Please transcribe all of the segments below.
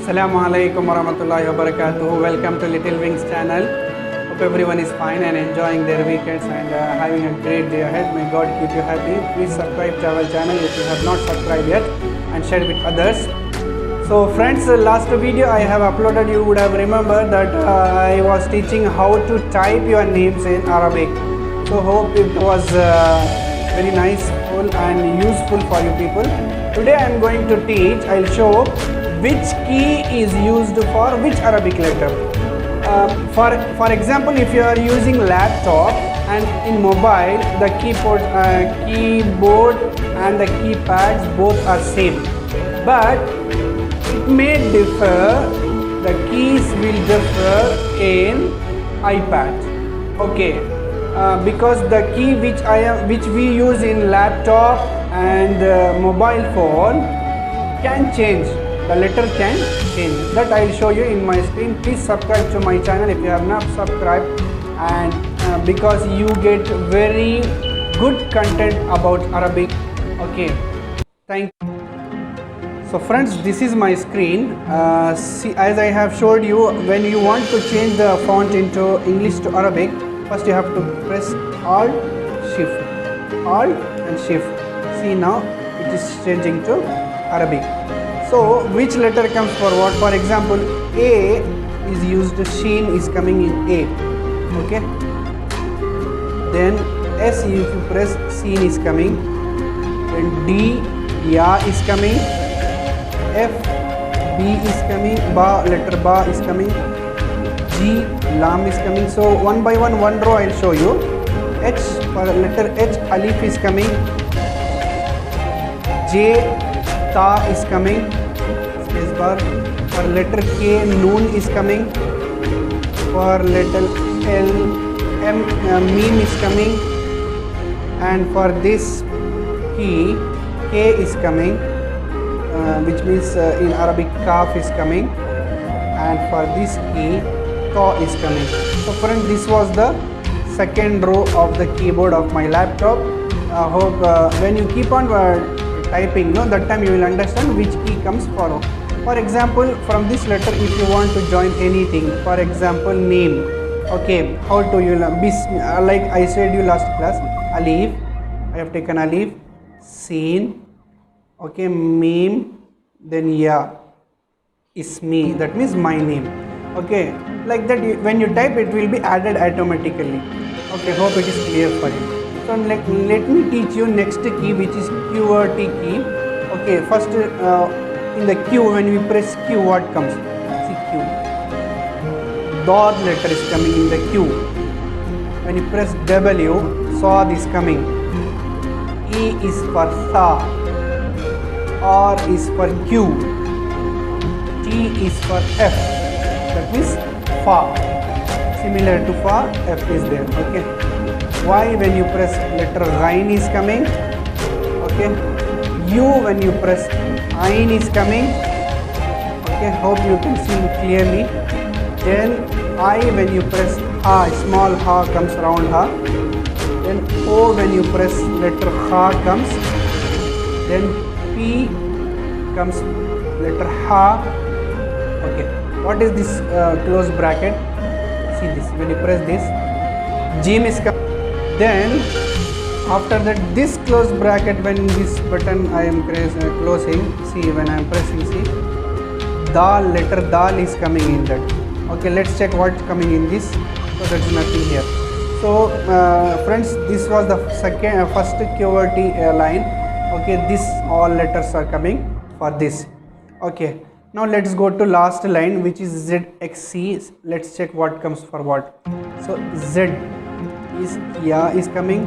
Assalamu alaikum warahmatullahi wabarakatuh. Welcome to Little Wings channel. Hope everyone is fine and enjoying their weekends and having a great day ahead. May God keep you happy. Please subscribe to our channel if you have not subscribed yet and share with others. So friends, last video I have uploaded, you would have remembered that I was teaching how to type your names in Arabic. So hope it was very nice and useful for you people. Today I am going to teach, I will show which key is used for which Arabic letter. For example, if you are using laptop and in mobile, the keyboard and the keypads both are same, but it may differ, the keys will differ in iPad. Okay, because the key which we use in laptop and mobile phone can change. The letter can change. That I will show you in my screen. Please subscribe to my channel if you have not subscribed, and because you get very good content about Arabic. Okay, thank you. So friends, this is my screen. See, as I have showed you, when you want to change the font into English to Arabic, first you have to press Alt and Shift. See, now it is changing to Arabic. So which letter comes for what? For example, A is used, Sheen is coming in A. Okay. Then S, if you press, Seen is coming. Then D, Ya is coming. F, B is coming. Ba, letter Ba is coming. G, Lam is coming. So one by one row I will show you. H, for letter H, Alif is coming. J, Ta is coming. Space bar. For letter K, Noon is coming. For letter L, Meme is coming. And for this key, K is coming, which means in Arabic Kaf is coming. And for this key, Ta is coming. So friends, this was the second row of the keyboard of my laptop. I hope when you keep on typing, that time you will understand which key comes for. For example, from this letter, if you want to join anything, for example, name. Okay, how to you like I said you last class, Alif. I have taken Alif, Seen. Okay, Meme, then Ya, Ismi. That means my name. Okay, like that. When you type, it will be added automatically. Okay, hope it is clear for you. So let me teach you next key, which is QWERTY key. Okay, first in the Q, when we press Q, what comes? See, Q. Dot letter is coming in the Q. When you press W, Sod is coming. E is for Sa. R is for Q. T is for F. That means Fa. Similar to Fa, F is there. Okay. Y, when you press letter Ghain is coming. Okay. U, when you press Ain is coming. Okay, hope you can see clearly. Then I, when you press Ha, small Ha comes round Ha. Then O, when you press letter Ha comes. Then P comes letter Ha. Okay, what is this close bracket? See this, when you press this, Jim is coming. Then after that, this close bracket, when this button I am closing, see, when I am pressing, see, Dal, letter Dal is coming in that. Okay, let's check what's coming in this. So there is nothing here. So friends, this was the first QWERTY line. Okay, this all letters are coming for this. Okay, now let's go to last line, which is ZXC. Let's check what comes for what. So Z is Ya is coming.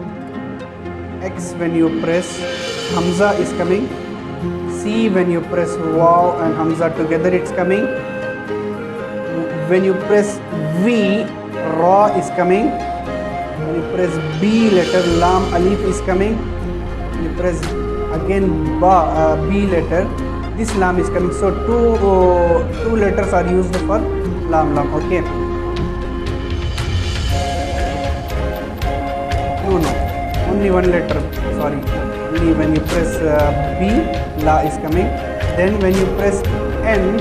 X, when you press, Hamza is coming. C, when you press Waw and Hamza together, it's coming. When you press V, Ra is coming. When you press B, letter Lam, Alif is coming. When you press again B letter, this Lam is coming. So two letters are used for Lam. Okay. No, only one letter, sorry. when you press B, la is coming. Then when you press N,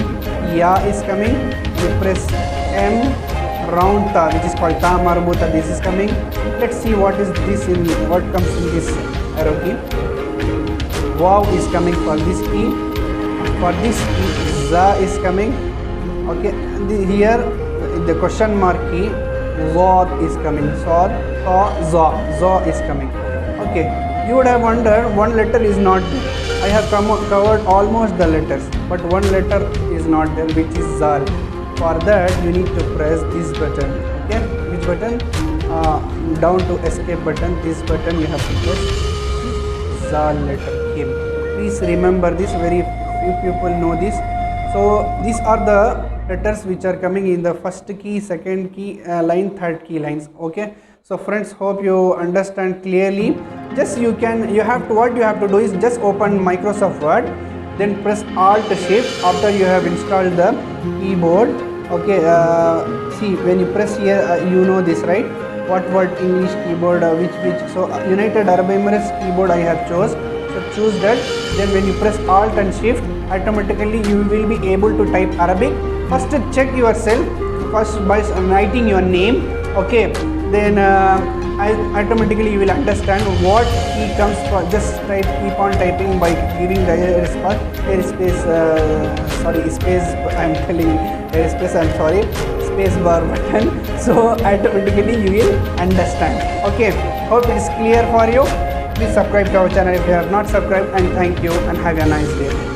ya is coming. You press M, round ta, which is called ta marbuta, this is coming. Let's see what is this in, what comes in this arrow key. Wow is coming for this key. For this key, za is coming. Okay, here the question mark key, zod is coming. Zod, ta, za is coming. Okay, you would have wondered one letter is not there. I have covered almost the letters, but one letter is not there, which is zal. For that you need to press this button. Okay, which button? Down to escape button. This button you have to press. Zal letter came. Please remember this. Very few people know this. So these are the letters which are coming in the first key, second key line, third key lines. Okay. So friends, hope you understand clearly. Just what you have to do is just open Microsoft Word, then press Alt Shift after you have installed the keyboard. Okay, see when you press here, you know this, right? What word English keyboard, which so United Arab Emirates keyboard I have chose. So choose that. Then when you press Alt and Shift, automatically you will be able to type Arabic. First check yourself first by writing your name. Okay, then automatically you will understand what key comes for. Just keep on typing by giving the space I'm telling space space bar button. So automatically you will understand. Okay, hope it is clear for you. Please subscribe to our channel if you have not subscribed, and thank you and have a nice day.